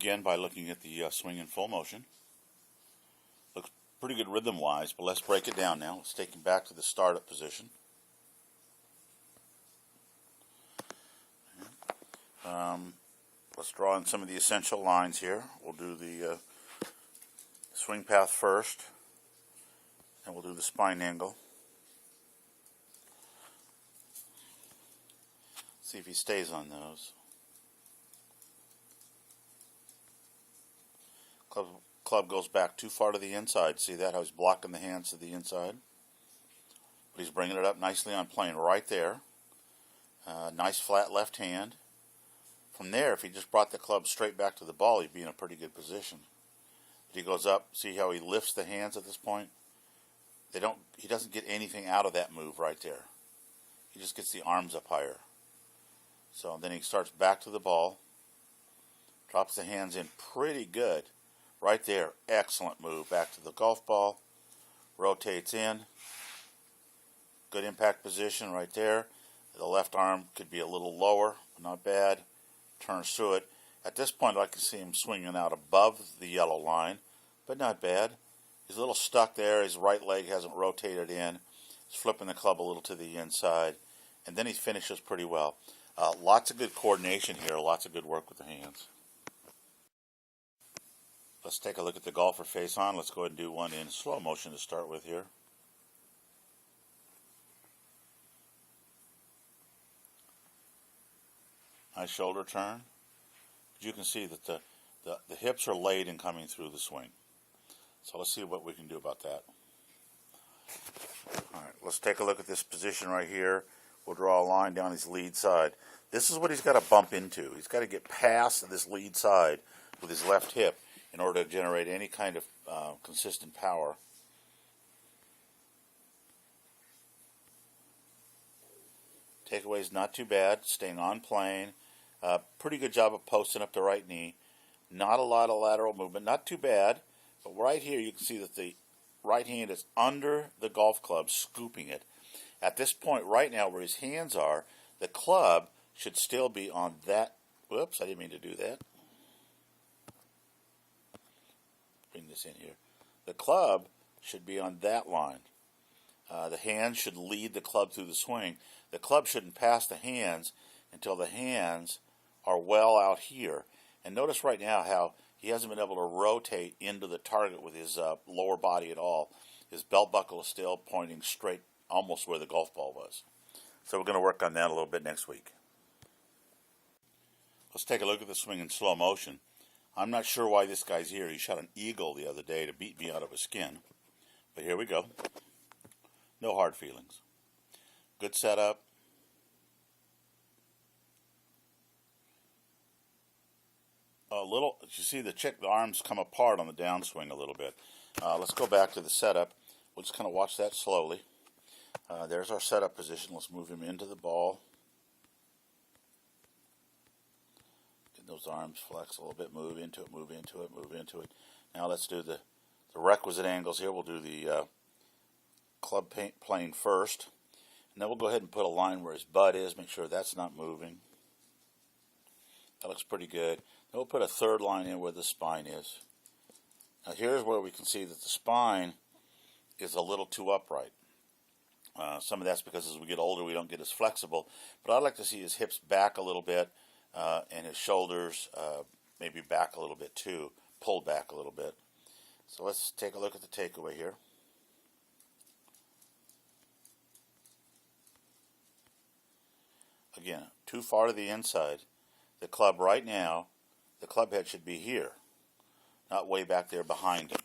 begin by looking at the swing in full motion. Looks pretty good rhythm-wise, but let's break it down now. Let's take him back to the startup position. Let's draw in some of the essential lines here. We'll do the swing path first, and we'll do the spine angle. See if he stays on those. Club goes back too far to the inside. See that? How he's blocking the hands to the inside? But he's bringing it up nicely on plane right there. Nice flat left hand. From there, if he just brought the club straight back to the ball, he'd be in a pretty good position. But he goes up. See how he lifts the hands at this point? He doesn't get anything out of that move right there. He just gets the arms up higher. So then he starts back to the ball. Drops the hands in pretty good. Right there, excellent move. Back to the golf ball. Rotates in. Good impact position right there. The left arm could be a little lower, but not bad. Turns through it. At this point, I can see him swinging out above the yellow line, but not bad. He's a little stuck there. His right leg hasn't rotated in. He's flipping the club a little to the inside, and then he finishes pretty well. Lots of good coordination here. Lots of good work with the hands. Let's take a look at the golfer face on. Let's go ahead and do one in slow motion to start with here. Nice shoulder turn. You can see that the hips are laid and coming through the swing. So let's see what we can do about that. All right, let's take a look at this position right here. We'll draw a line down his lead side. This is what he's got to bump into. He's got to get past this lead side with his left hip in order to generate any kind of consistent power. Takeaway is not too bad, staying on plane. Pretty good job of posting up the right knee. Not a lot of lateral movement, not too bad. But right here you can see that the right hand is under the golf club, scooping it. At this point right now where his hands are, the club should still be on that. Whoops, I didn't mean to do that. Bring this in here. The club should be on that line. The hands should lead the club through the swing. The club shouldn't pass the hands until the hands are well out here. And notice right now how he hasn't been able to rotate into the target with his lower body at all. His belt buckle is still pointing straight almost where the golf ball was. So we're going to work on that a little bit next week. Let's take a look at the swing in slow motion. I'm not sure why this guy's here. He shot an eagle the other day to beat me out of his skin. But here we go. No hard feelings. Good setup. You see the arms come apart on the downswing a little bit. Let's go back to the setup. We'll just kind of watch that slowly. There's our setup position. Let's move him into the ball. Get those arms flex a little bit. Move into it, move into it, move into it. Now let's do the requisite angles here. We'll do the club plane first. And then we'll go ahead and put a line where his butt is. Make sure that's not moving. That looks pretty good. Then we'll put a third line in where the spine is. Now here's where we can see that the spine is a little too upright. Some of that's because as we get older we don't get as flexible. But I'd like to see his hips back a little bit and his shoulders maybe back a little bit too, pulled back a little bit. So let's take a look at the takeaway here. Again, too far to the inside. The club right now, the club head should be here, not way back there behind him.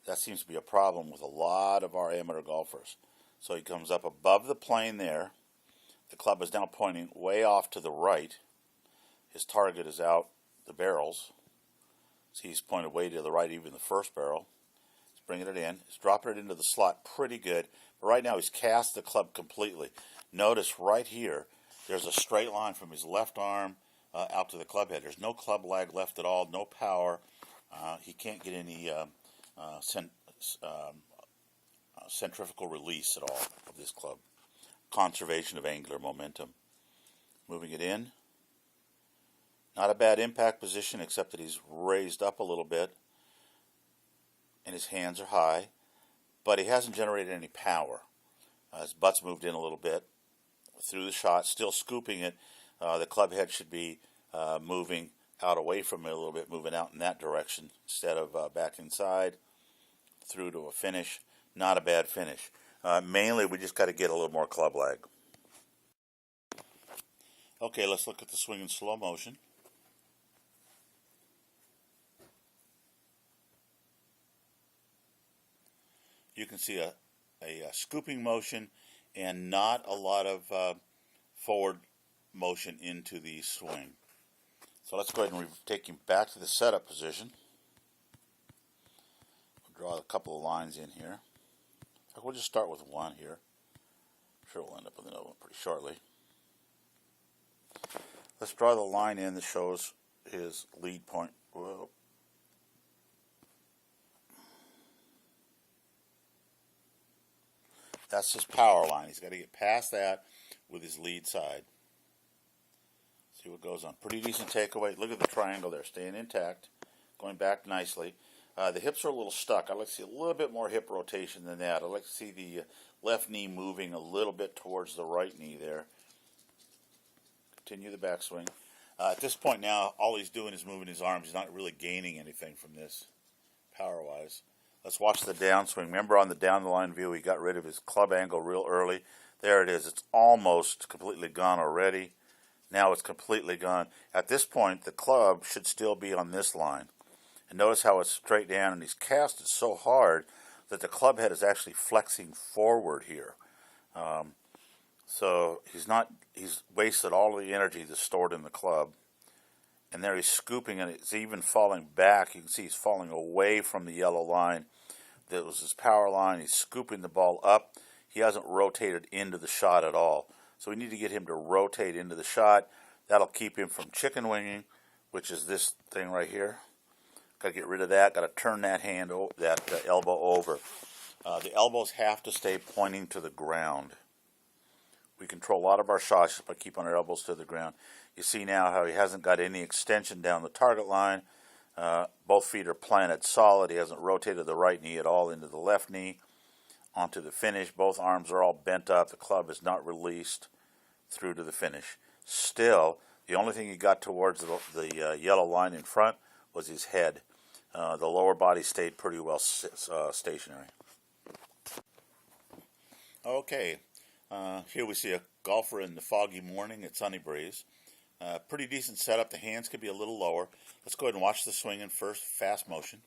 That seems to be a problem with a lot of our amateur golfers. So he comes up above the plane there. The club is now pointing way off to the right. His target is out the barrels. See, he's pointed way to the right, even the first barrel. He's bringing it in. He's dropping it into the slot pretty good. But right now he's cast the club completely. Notice right here, there's a straight line from his left arm out to the club head. There's no club lag left at all, no power. He can't get any centrifugal release at all of this club. Conservation of angular momentum. Moving it in. Not a bad impact position, except that he's raised up a little bit and his hands are high, but he hasn't generated any power. His butt's moved in a little bit through the shot, still scooping it. The club head should be moving out away from it a little bit, moving out in that direction instead of back inside through to a finish. Not a bad finish. Mainly, we just got to get a little more club lag. Okay, let's look at the swing in slow motion. You can see a scooping motion and not a lot of forward motion into the swing. So let's go ahead and take him back to the setup position. We'll draw a couple of lines in here. We'll just start with one here. I'm sure we'll end up with another one pretty shortly. Let's draw the line in that shows his lead point. Whoa. That's his power line. He's got to get past that with his lead side. See what goes on. Pretty decent takeaway. Look at the triangle there, staying intact, going back nicely. The hips are a little stuck. I'd like to see a little bit more hip rotation than that. I'd like to see the left knee moving a little bit towards the right knee there. Continue the backswing. At this point now, all he's doing is moving his arms. He's not really gaining anything from this, power-wise. Let's watch the downswing. Remember on the down-the-line view, he got rid of his club angle real early. There it is. It's almost completely gone already. Now it's completely gone. At this point, the club should still be on this line. And notice how it's straight down, and he's cast it so hard that the club head is actually flexing forward here. So he's wasted all of the energy that's stored in the club. And there he's scooping, and it's even falling back. You can see he's falling away from the yellow line. That was his power line. He's scooping the ball up. He hasn't rotated into the shot at all. So we need to get him to rotate into the shot. That'll keep him from chicken winging, which is this thing right here. Got to get rid of that. Got to turn that elbow over. The elbows have to stay pointing to the ground. We control a lot of our shots by keeping our elbows to the ground. You see now how he hasn't got any extension down the target line. Both feet are planted solid. He hasn't rotated the right knee at all into the left knee. Onto the finish. Both arms are all bent up. The club is not released through to the finish. Still, the only thing he got towards the yellow line in front was his head. The lower body stayed pretty well stationary. Okay, here we see a golfer in the foggy morning at Sunny Breeze. Pretty decent setup. The hands could be a little lower. Let's go ahead and watch the swing in first, fast motion.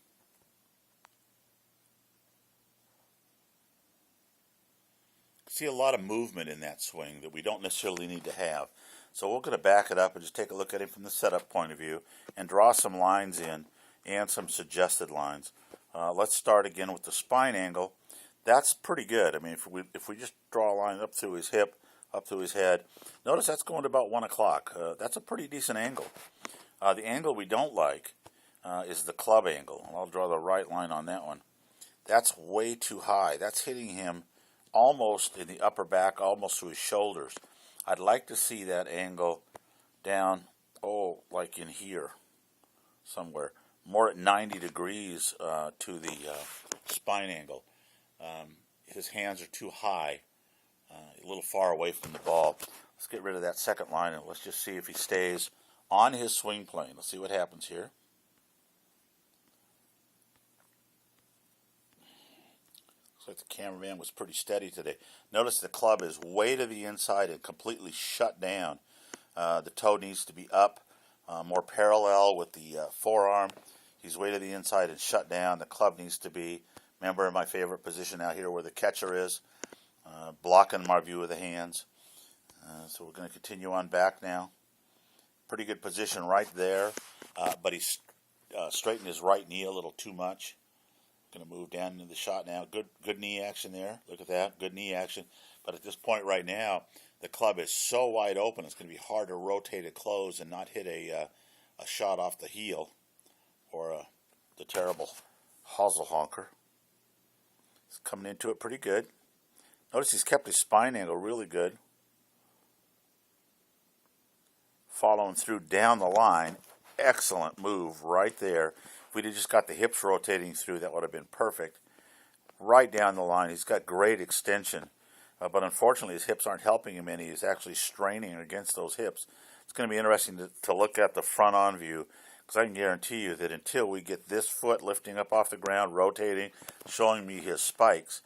See a lot of movement in that swing that we don't necessarily need to have. So we're going to back it up and just take a look at it from the setup point of view and draw some lines in and some suggested lines. Let's start again with the spine angle. That's pretty good. I mean, if we just draw a line up through his hip, up through his head, notice that's going to about 1 o'clock. That's a pretty decent angle. The angle we don't like is the club angle. I'll draw the right line on that one. That's way too high. That's hitting him almost in the upper back, almost to his shoulders. I'd like to see that angle down, like in here somewhere, more at 90 degrees to the spine angle. His hands are too high, a little far away from the ball. Let's get rid of that second line and let's just see if he stays on his swing plane. Let's see what happens here. Looks like the cameraman was pretty steady today. Notice the club is way to the inside and completely shut down. The toe needs to be up, more parallel with the forearm. He's way to the inside and shut down. The club needs to be, remember, in my favorite position out here where the catcher is, blocking my view of the hands. So we're going to continue on back now. Pretty good position right there, but he's straightened his right knee a little too much. Going to move down into the shot now. Good knee action there. Look at that. Good knee action. But at this point right now, the club is so wide open, it's going to be hard to rotate it close and not hit a shot off the heel or the terrible Haselhonker. He's coming into it pretty good. Notice he's kept his spine angle really good. following through down the line. Excellent move right there. If we'd have just got the hips rotating through, that would have been perfect. Right down the line. He's got great extension. But unfortunately, his hips aren't helping him any. He's actually straining against those hips. It's going to be interesting to look at the front-on view, because I can guarantee you that until we get this foot lifting up off the ground, rotating, showing me his spikes,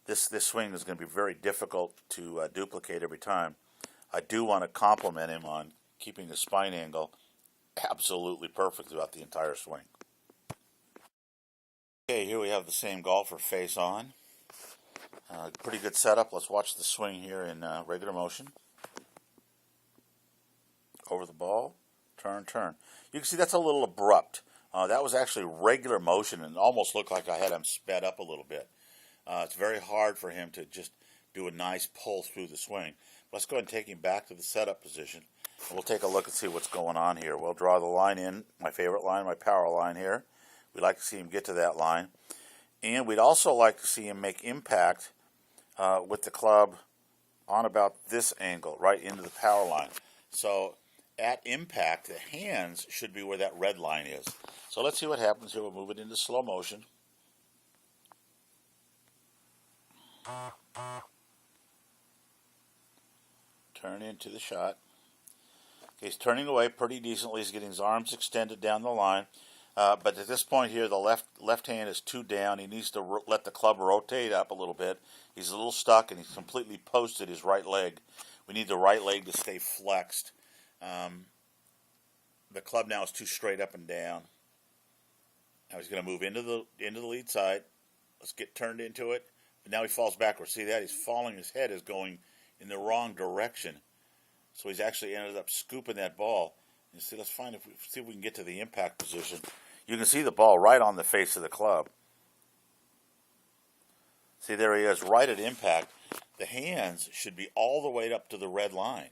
this swing is going to be very difficult to duplicate every time. I do want to compliment him on keeping his spine angle absolutely perfect throughout the entire swing. Okay, here we have the same golfer face on. Pretty good setup. Let's watch the swing here in regular motion. Over the ball, turn, turn. You can see that's a little abrupt. That was actually regular motion and almost looked like I had him sped up a little bit. It's very hard for him to just do a nice pull through the swing. Let's go ahead and take him back to the setup position. And we'll take a look and see what's going on here. We'll draw the line in, my favorite line, my power line here. We'd like to see him get to that line. And we'd also like to see him make impact with the club on about this angle, right into the power line. So at impact, the hands should be where that red line is. So let's see what happens here. We'll move it into slow motion. Turn into the shot. Okay, he's turning away pretty decently. He's getting his arms extended down the line. But at this point here, the left hand is too down. He needs to let the club rotate up a little bit. He's a little stuck, and he's completely posted his right leg. We need the right leg to stay flexed. The club now is too straight up and down. Now he's going to move into the lead side. Let's get turned into it. But now he falls backwards. See that? He's falling. His head is going in the wrong direction. So he's actually ended up scooping that ball. You see, let's see if we can get to the impact position. You can see the ball right on the face of the club. See, there he is, right at impact. The hands should be all the way up to the red line.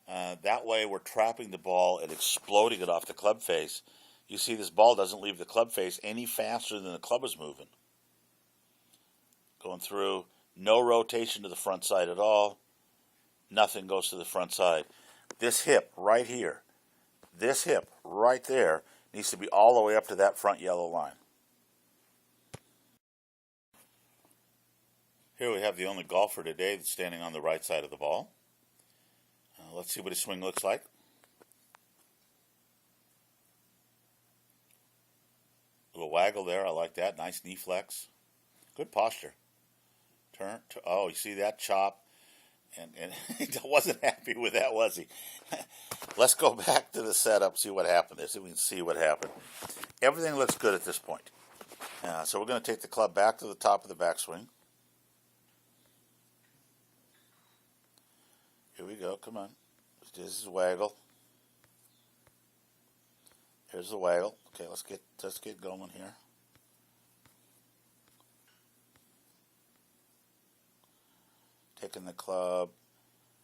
That way we're trapping the ball and exploding it off the club face. You see this ball doesn't leave the club face any faster than the club is moving. Going through, no rotation to the front side at all. Nothing goes to the front side. This hip right here, this hip right there needs to be all the way up to that front yellow line. Here we have the only golfer today that's standing on the right side of the ball. Let's see what his swing looks like. A little waggle there, I like that. Nice knee flex. Good posture. Turn to, oh, you see that chop? And he wasn't happy with that, was he? Let's go back to the setup, see what happened there, see if we can see what happened. Everything looks good at this point. So we're going to take the club back to the top of the backswing. Here we go, come on. This is waggle. Here's the waggle. Okay, let's get going here. Taking the club,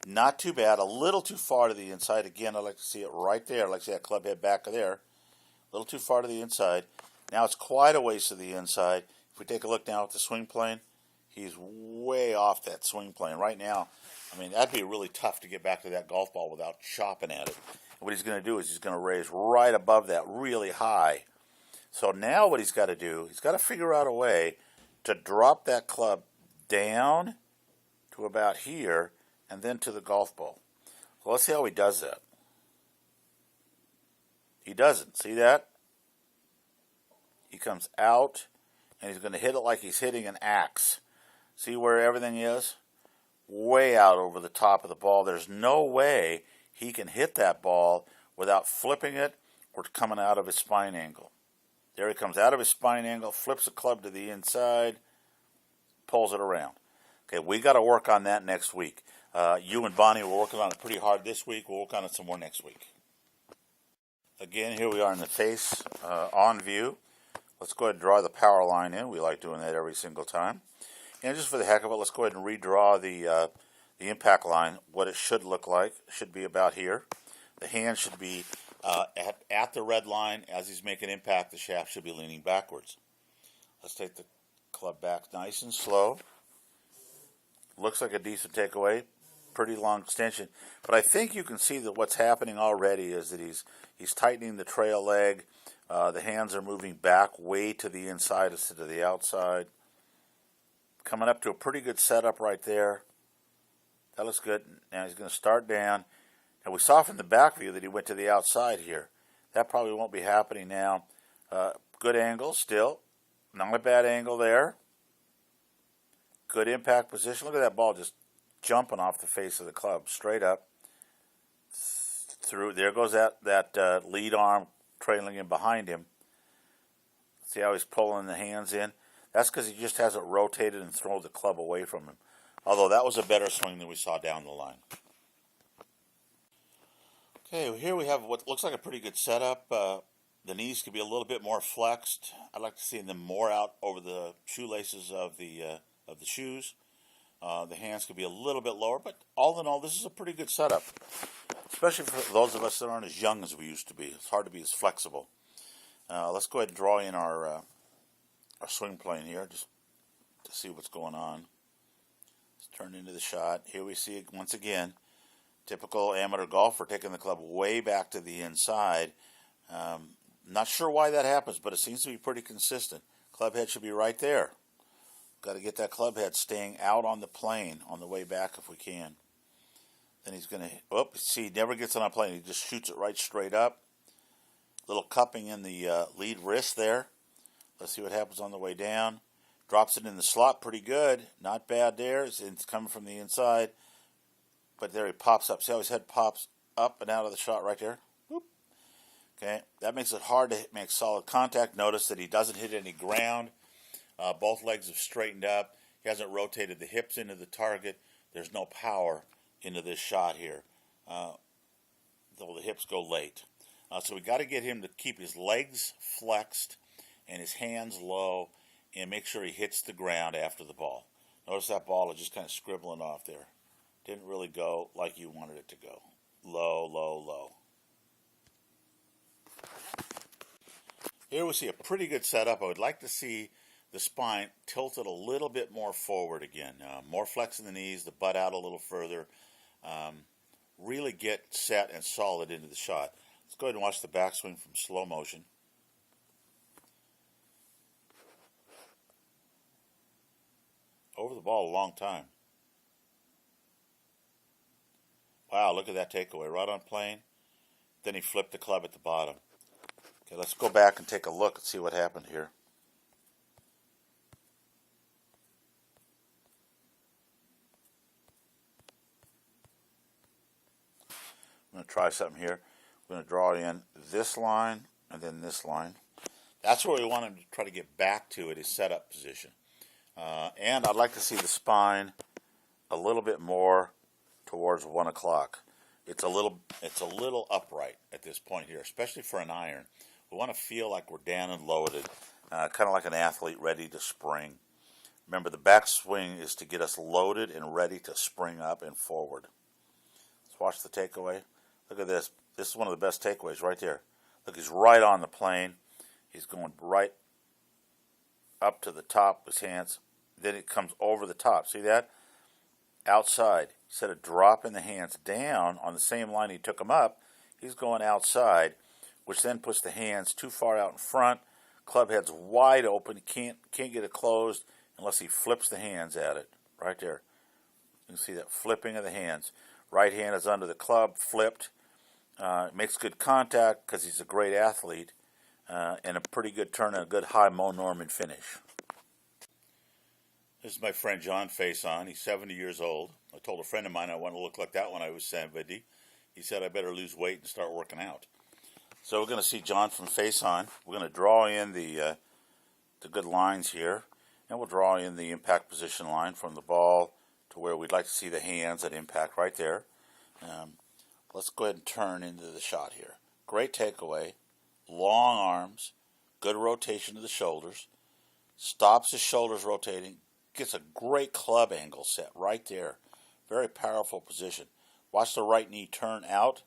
not too bad, a little too far to the inside. Again, I'd like to see it right there. I'd like to see that club head back there. A little too far to the inside. Now it's quite a ways to the inside. If we take a look now at the swing plane, he's way off that swing plane. Right now, I mean, that'd be really tough to get back to that golf ball without chopping at it. And what he's going to do is he's going to raise right above that really high. So now what he's got to do, he's got to figure out a way to drop that club down to about here and then to the golf ball. So let's see how he does that. He doesn't. See that? He comes out and he's going to hit it like he's hitting an axe. See where everything is? Way out over the top of the ball. There's no way he can hit that ball without flipping it or coming out of his spine angle. There he comes out of his spine angle, flips the club to the inside, pulls it around. Okay, we got to work on that next week. You and Bonnie were working on it pretty hard this week. We'll work on it some more next week. Again, here we are in the face on view. Let's go ahead and draw the power line in. We like doing that every single time. And just for the heck of it, let's go ahead and redraw the impact line. What it should look like should be about here. The hand should be at the red line. As he's making impact, the shaft should be leaning backwards. Let's take the club back nice and slow. Looks like a decent takeaway. pretty long extension. But I think you can see that what's happening already is that he's tightening the trail leg. The hands are moving back way to the inside instead of the outside. Coming up to a pretty good setup right there. That looks good. Now he's going to start down. And we saw from the back view that he went to the outside here. That probably won't be happening now. Good angle still. Not a bad angle there. Good impact position. Look at that ball just jumping off the face of the club. Straight up. Through. There goes that lead arm trailing in behind him. See how he's pulling the hands in? That's because he just hasn't rotated and thrown the club away from him. Although that was a better swing than we saw down the line. Okay, here we have what looks like a pretty good setup. The knees could be a little bit more flexed. I'd like to see them more out over the shoelaces of the shoes. The hands could be a little bit lower, but all in all, this is a pretty good setup. Especially for those of us that aren't as young as we used to be. It's hard to be as flexible. Let's go ahead and draw in our swing plane here, just to see what's going on. Let's turn into the shot. Here we see it once again. Typical amateur golfer taking the club way back to the inside. Not sure why that happens, but it seems to be pretty consistent. Club head should be right there. Got to get that club head staying out on the plane on the way back if we can. Then he's going to, see, he never gets on a plane. He just shoots it right straight up. Little cupping in the lead wrist there. Let's see what happens on the way down. Drops it in the slot pretty good. Not bad there. It's coming from the inside. But there he pops up. See how his head pops up and out of the shot right there? Whoop. Okay, that makes it hard to make solid contact. Notice that he doesn't hit any ground. Both legs have straightened up. He hasn't rotated the hips into the target. There's no power into this shot here, though the hips go late. So we got to get him to keep his legs flexed and his hands low and make sure he hits the ground after the ball. Notice that ball is just kind of scribbling off there. Didn't really go like you wanted it to go. Low, low, low. Here we see a pretty good setup. I would like to see the spine tilted a little bit more forward again. More flex in the knees, the butt out a little further. Really get set and solid into the shot. Let's go ahead and watch the backswing from slow motion. Over the ball a long time. Wow, look at that takeaway. Right on plane. Then he flipped the club at the bottom. Okay, let's go back and take a look and see what happened here. I'm going to try something here. I'm going to draw in this line and then this line. That's where we want him to try to get back to at his setup position. And I'd like to see the spine a little bit more towards 1 o'clock. It's a little upright at this point here, especially for an iron. We want to feel like we're down and loaded, kind of like an athlete ready to spring. Remember, the backswing is to get us loaded and ready to spring up and forward. Let's watch the takeaway. Look at this. This is one of the best takeaways right there. Look, he's right on the plane. He's going right up to the top of his hands. Then it comes over the top. See that? Outside. Instead of dropping the hands down on the same line he took them up, he's going outside, which then puts the hands too far out in front. Club head's wide open. Can't get it closed unless he flips the hands at it. Right there. You can see that flipping of the hands. Right hand is under the club, flipped. Makes good contact because he's a great athlete, and a pretty good turn and a good high Mo Norman finish. This is my friend John Faison. He's 70 years old. I told a friend of mine I want to look like that when I was 70. He said I better lose weight and start working out. So we're going to see John from Faison. We're going to draw in the good lines here, and we'll draw in the impact position line from the ball to where we'd like to see the hands at impact right there. Let's go ahead and turn into the shot here. Great takeaway, long arms, good rotation of the shoulders, stops his shoulders rotating, gets a great club angle set right there. Very powerful position. Watch the right knee turn out.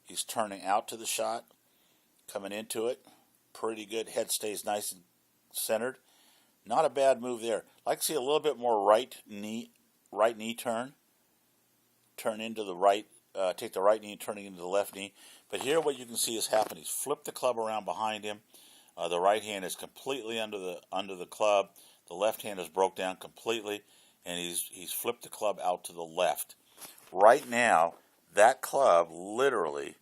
He's turning out to the shot, coming into it. Pretty good. Head stays nice and centered. Not a bad move there. I'd like to see a little bit more right knee turn. turn into the right, take the right knee and turn it into the left knee. But here what you can see is happening. He's flipped the club around behind him. The right hand is completely under the club. The left hand is broke down completely, and he's flipped the club out to the left. Right now, that club literally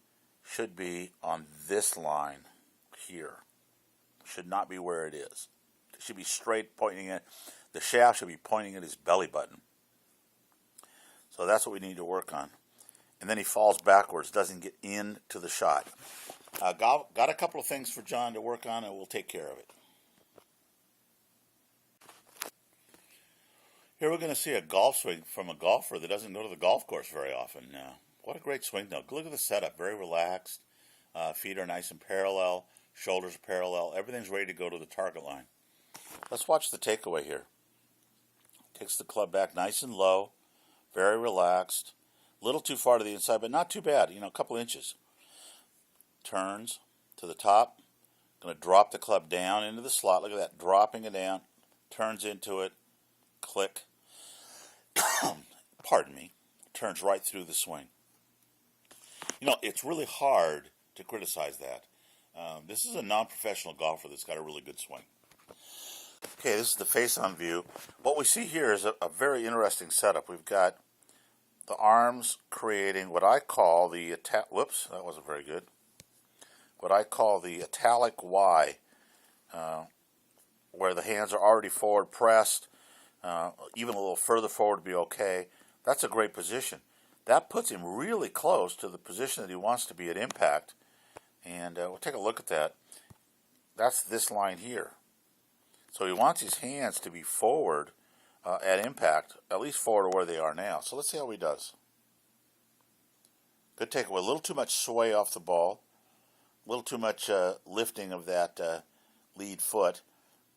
should be on this line here. Should not be where it is. It should be straight pointing at, the shaft should be pointing at his belly button. So that's what we need to work on. And then he falls backwards, doesn't get into the shot. Got a couple of things for John to work on, and we'll take care of it. Here we're going to see a golf swing from a golfer that doesn't go to the golf course very often. What a great swing, though. Look at the setup. Very relaxed. Feet are nice and parallel. Shoulders are parallel. Everything's ready to go to the target line. Let's watch the takeaway here. Takes the club back nice and low. Very relaxed. A little too far to the inside, but not too bad. A couple inches. Turns to the top. Going to drop the club down into the slot. Look at that. Dropping it down. Turns into it. Click. Pardon me. Turns right through the swing. It's really hard to criticize that. This is a non-professional golfer that's got a really good swing. Okay, this is the face-on view. What we see here is a very interesting setup. We've got the arms creating what I call the whoops, that wasn't very good. What I call the italic Y, where the hands are already forward pressed. Even a little further forward would be okay. That's a great position. That puts him really close to the position that he wants to be at impact. And we'll take a look at that. That's this line here. So he wants his hands to be forward at impact, at least forward to where they are now. So let's see how he does. Good takeaway. A little too much sway off the ball. A little too much lifting of that lead foot.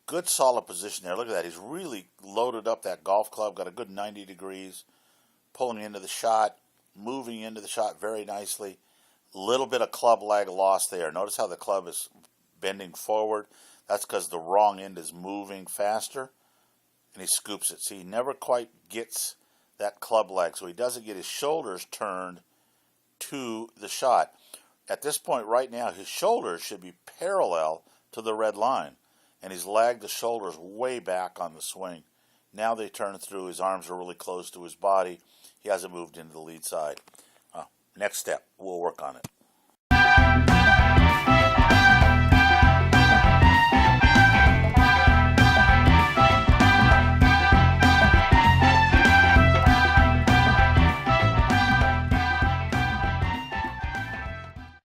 Good solid position there. Look at that. He's really loaded up that golf club. Got a good 90 degrees. Pulling into the shot. Moving into the shot very nicely. Little bit of club lag lost there. Notice how the club is bending forward. That's because the wrong end is moving faster. And he scoops it. See, he never quite gets that club lag. So he doesn't get his shoulders turned to the shot. At this point right now, his shoulders should be parallel to the red line. And he's lagged the shoulders way back on the swing. Now they turn through. His arms are really close to his body. He hasn't moved into the lead side. Next step, we'll work on it.